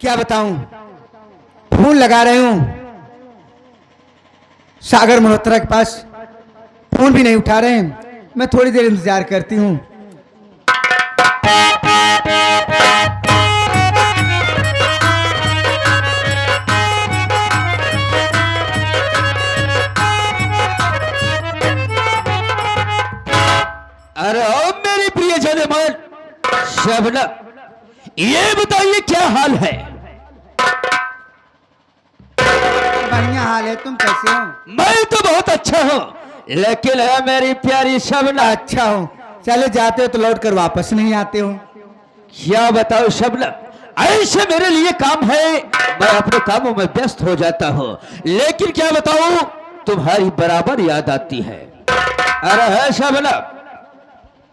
क्या बताऊं, फोन लगा रही हूं सागर मल्होत्रा के पास, फोन भी नहीं उठा रहे हैं। मैं थोड़ी देर इंतजार करती हूं। अरे ओ मेरी प्रिय जनमन शबनम, ये बताइए क्या हाल है? बढ़िया हाल है, तुम कैसे हो? मैं तो बहुत अच्छा हूँ, लेकिन है मेरी प्यारी शबनम। अच्छा हो, चले जाते हो तो लौट कर वापस नहीं आते हो। क्या बताओ शबनम, ऐसे मेरे लिए काम है, मैं अपने कामों में व्यस्त हो जाता हूँ, लेकिन क्या बताऊं, तुम्हारी बराबर याद आती है। अरे है शबनम,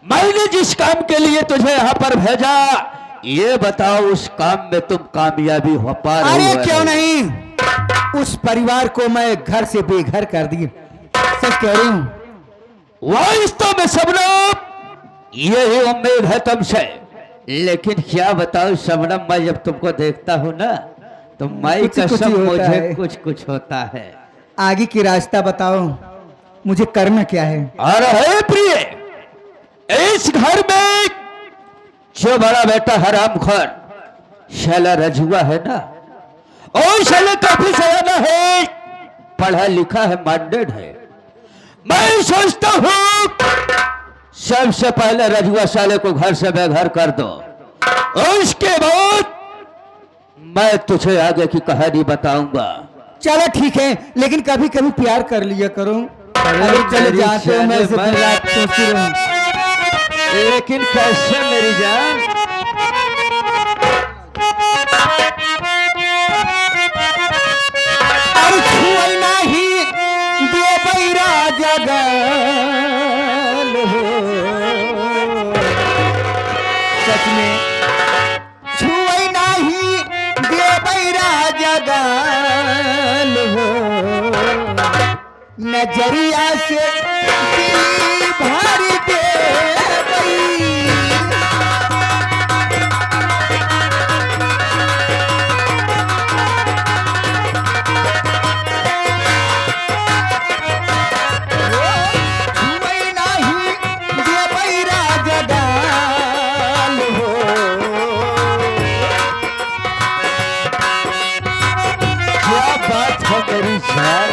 मैंने जिस काम के लिए तुझे यहाँ पर भेजा, ये बताओ उस काम में तुम कामयाबी हो पा रही हो? अरे क्यों नहीं, उस परिवार को मैं घर से बेघर कर दी, सच कह रही हूँ। वास्तव में शबनम यही उम्मीद है तुमसे, लेकिन क्या बताओ शबनम, मैं जब तुमको देखता हूँ ना तो मैं कुछ ही कसम होता मुझे है। कुछ कुछ होता है। आगे की रास्ता बताओ, मुझे करना क्या है? अरे हे प्रिय, इस घर में जो बड़ा बेटा हरामखोर शैला रजुआ है ना, और शैला काफी सयाना है, पढ़ा लिखा है, माइंडेड है। मैं सोचता हूँ सबसे पहले रजुआ साले को घर से बेघर कर दो, और उसके बाद मैं तुझे आगे की कहानी बताऊंगा। चलो ठीक है, लेकिन कभी कभी प्यार कर लिया करो। अरे चले मेरी जाते हो, मैं जान, इसे मैं- दिन रात सोचती रहूं। लेकिन कैसे मेरी जान? अरे छुई नहीं देवई राजा गल हो, सच में छुई नहीं देवई राजा गल हो, नजरिया से दिल भर देवई। छुई नहीं देवई राजा गल हो, क्या बात है मेरी जान?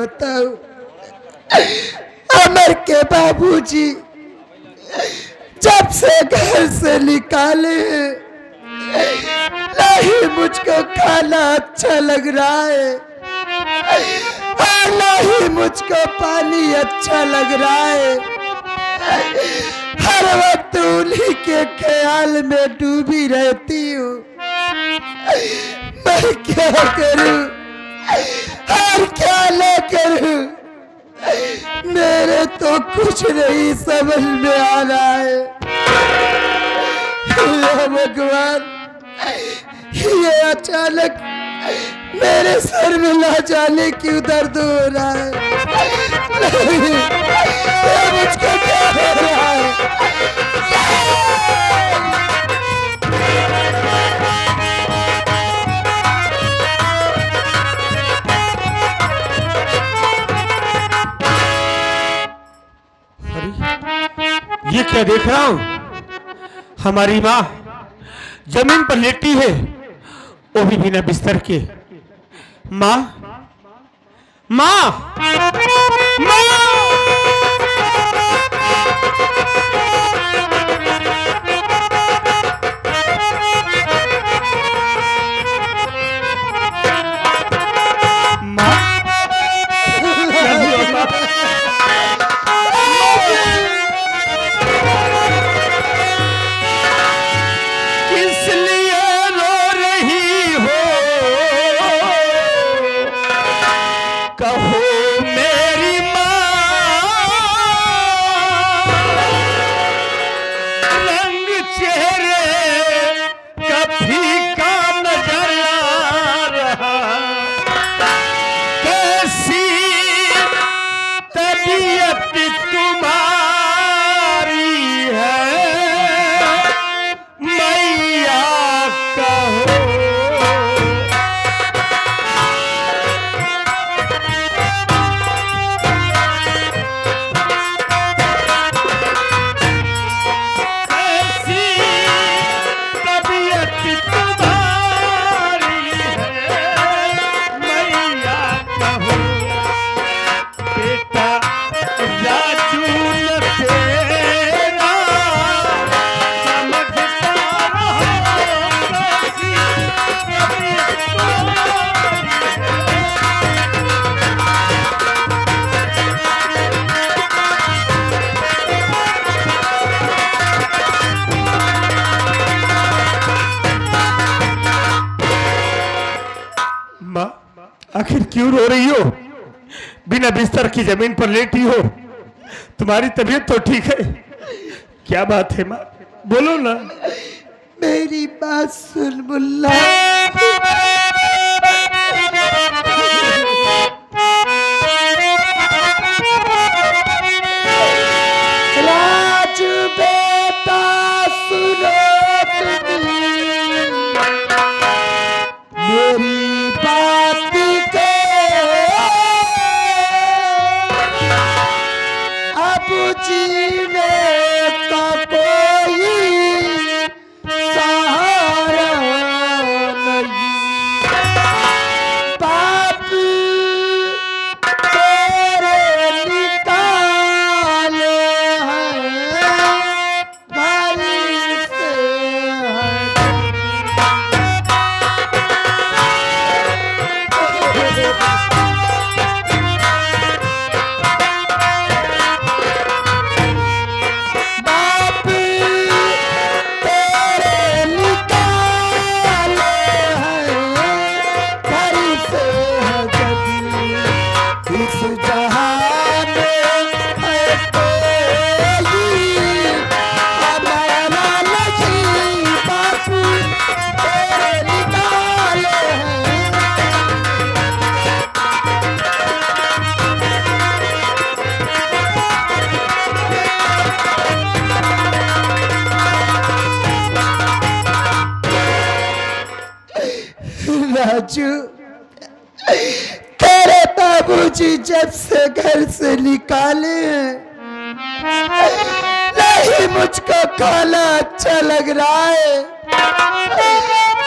बताऊं, अमर के बाबूजी जब से घर से निकाले नहीं मुझको खाना अच्छा लग रहा है और नहीं मुझको पानी अच्छा लग रहा है। हर वक्त उन्हीं के ख्याल में डूबी रहती हूँ। मैं क्या करूं और क्या न करूं, मेरे तो कुछ नहीं समझ में आ रहा है। हे भगवान, ये अचानक मेरे सर में ना जाने क्यों दर्द हो रहा है। ये मुझको क्या हो रहा है? ये क्या देख रहा हूं? हमारी माँ जमीन पर लेटी है, वो भी बिना बिस्तर के। माँ, माँ, माँ! आखिर क्यों रो रही हो? बिना बिस्तर की जमीन पर लेटी हो। तुम्हारी तबीयत तो ठीक है? क्या बात है माँ, बोलो ना। मेरी बात सुन मुल्ला। राजू बेटा सुनो मेरी बात को, अब जीने का कोई सहारा नहीं। बाप तेरे निकाले हैं भाई से बाप तेरे निकाले हैं घर से जदी इस जहां में है कोई हमारा नहीं। बाप तेरे निकाले हैं। राजू, तेरे बाबूजी जब से घर से निकाले हैं नहीं मुझको खाना अच्छा लग रहा है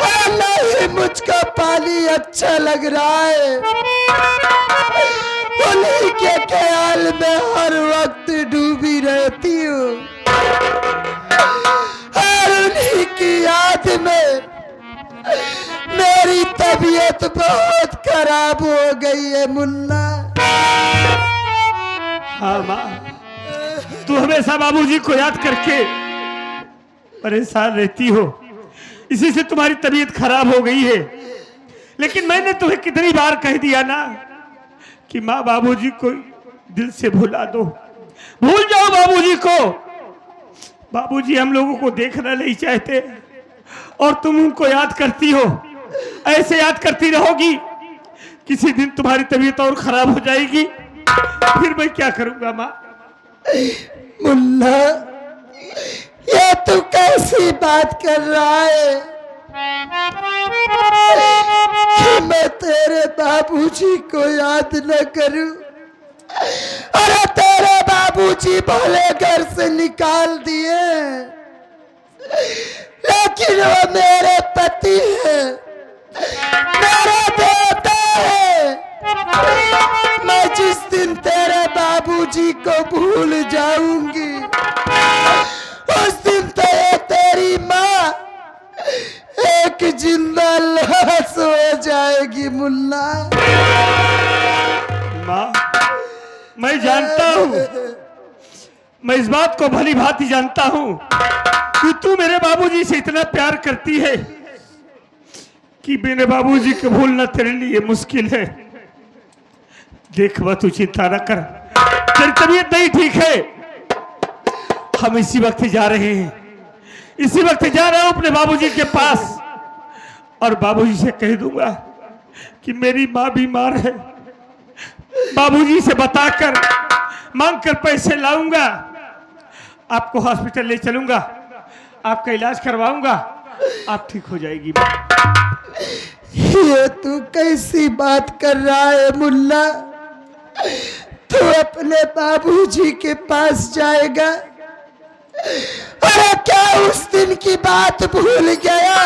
और नहीं मुझको पानी अच्छा लग रहा है। उन्हीं के ख्याल में हर वक्त डूबी रहती हूँ और उन्हीं की याद में मेरी तबीयत बहुत खराब हो गई है मुन्ना। हाँ माँ, तू हमेशा बाबूजी को याद करके परेशान रहती हो, इसी से तुम्हारी तबीयत खराब हो गई है। लेकिन मैंने तुम्हें कितनी बार कह दिया ना कि माँ बाबूजी को दिल से भुला दो, भूल जाओ बाबूजी को। बाबूजी हम लोगों को देखना नहीं चाहते और तुम उनको याद करती हो, ऐसे याद करती रहोगी, किसी दिन तुम्हारी तबीयत और खराब हो जाएगी, फिर मैं क्या करूंगा माँ? मुन्ना, ये तू कैसी बात कर रहा है कि मैं तेरे बाबूजी को याद न करूं? अरे तेरे बाबूजी भले घर से निकाल दिए, लेकिन वो मेरे पति है, मेरा बेटा है। मैं जिस दिन तेरे बाबूजी को भूल जाऊंगी, उस दिन तो ये तेरी माँ एक जिंदा लाश हो जाएगी मुन्ना। माँ, मैं जानता हूँ, मैं इस बात को भली भांति जानता हूँ कि तू मेरे बाबूजी से इतना प्यार करती है कि मेरे बाबूजी को भूलना तेरे लिए मुश्किल है। देख वह, तू चिंता न कर, तेरी तबीयत नहीं ठीक है। हम इसी वक्त जा रहे हैं, इसी वक्त जा रहा हूं अपने बाबूजी के पास और बाबूजी से कह दूंगा कि मेरी माँ बीमार है। बाबूजी से बताकर मांग कर पैसे लाऊंगा, आपको हॉस्पिटल ले चलूंगा, आपका इलाज करवाऊंगा, आप ठीक हो जाएगी। ये तू कैसी बात कर रहा है मुन्ना? तू अपने बाबूजी के पास जाएगा? अरे क्या उस दिन की बात भूल गया?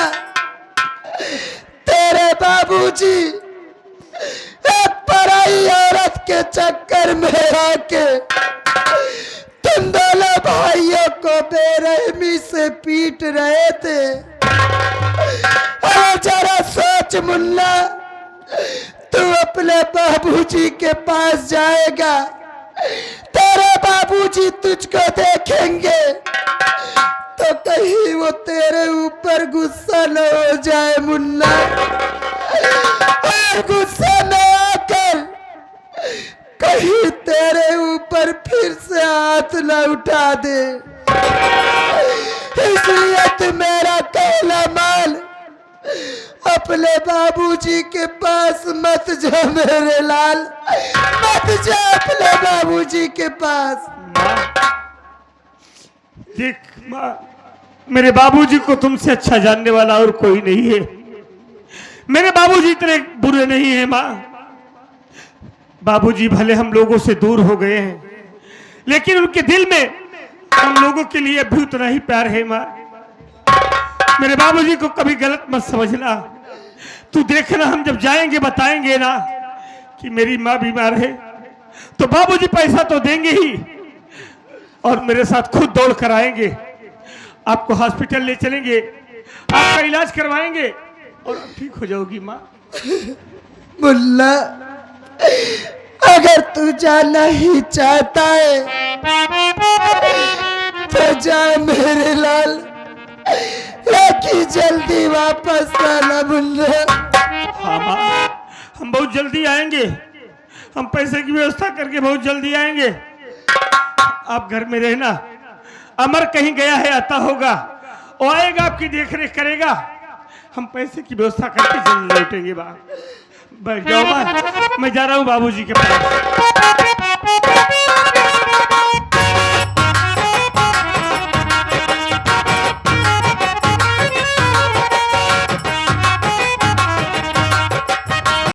तेरे बाबूजी एक पराई औरत के चक्कर में आके तुम दोनों भाइयों को बेरहमी से पीट रहे थे। अरे जरा सोच मुन्ना, तू अपने बाबूजी के पास जाएगा, तेरे बाबूजी तुझको देखेंगे तो कहीं वो तेरे ऊपर गुस्सा न हो जाए मुन्ना, और गुस्सा में आकर कहीं तेरे ऊपर फिर से हाथ न उठा दे। इसलिए तू मेरा कहना मान, अपने बाबूजी के पास मत जा मेरे लाल, मत जा अपने बाबूजी के पास। देख माँ, मेरे बाबूजी को तुमसे अच्छा जानने वाला और कोई नहीं है। मेरे बाबूजी इतने बुरे नहीं है माँ। बाबूजी भले हम लोगों से दूर हो गए हैं, लेकिन उनके दिल में हम लोगों के लिए भी उतना ही प्यार है माँ। मेरे बाबूजी को कभी गलत मत समझना। तू देखना, हम जब जाएंगे बताएंगे ना कि मेरी माँ बीमार है, तो बाबूजी पैसा तो देंगे ही और मेरे साथ खुद दौड़ कर आएंगे, आपको हॉस्पिटल ले चलेंगे, आपका इलाज करवाएंगे और आप ठीक हो जाओगी माँ। मुल्ला, अगर तू जाना ही चाहता है तो जा मेरे लाल, लेकिन जल्दी वापस आना मुल्ला। हाँ माँ, हम बहुत जल्दी आएंगे, हम पैसे की व्यवस्था करके बहुत जल्दी आएंगे। आप घर में रहना, अमर कहीं गया है, आता होगा, वो आएगा, आपकी देखरेख करेगा, हम पैसे की व्यवस्था करके जल्दी लौटेंगे। बैठ जाओ माँ, मैं जा रहा हूँ बाबूजी के पास।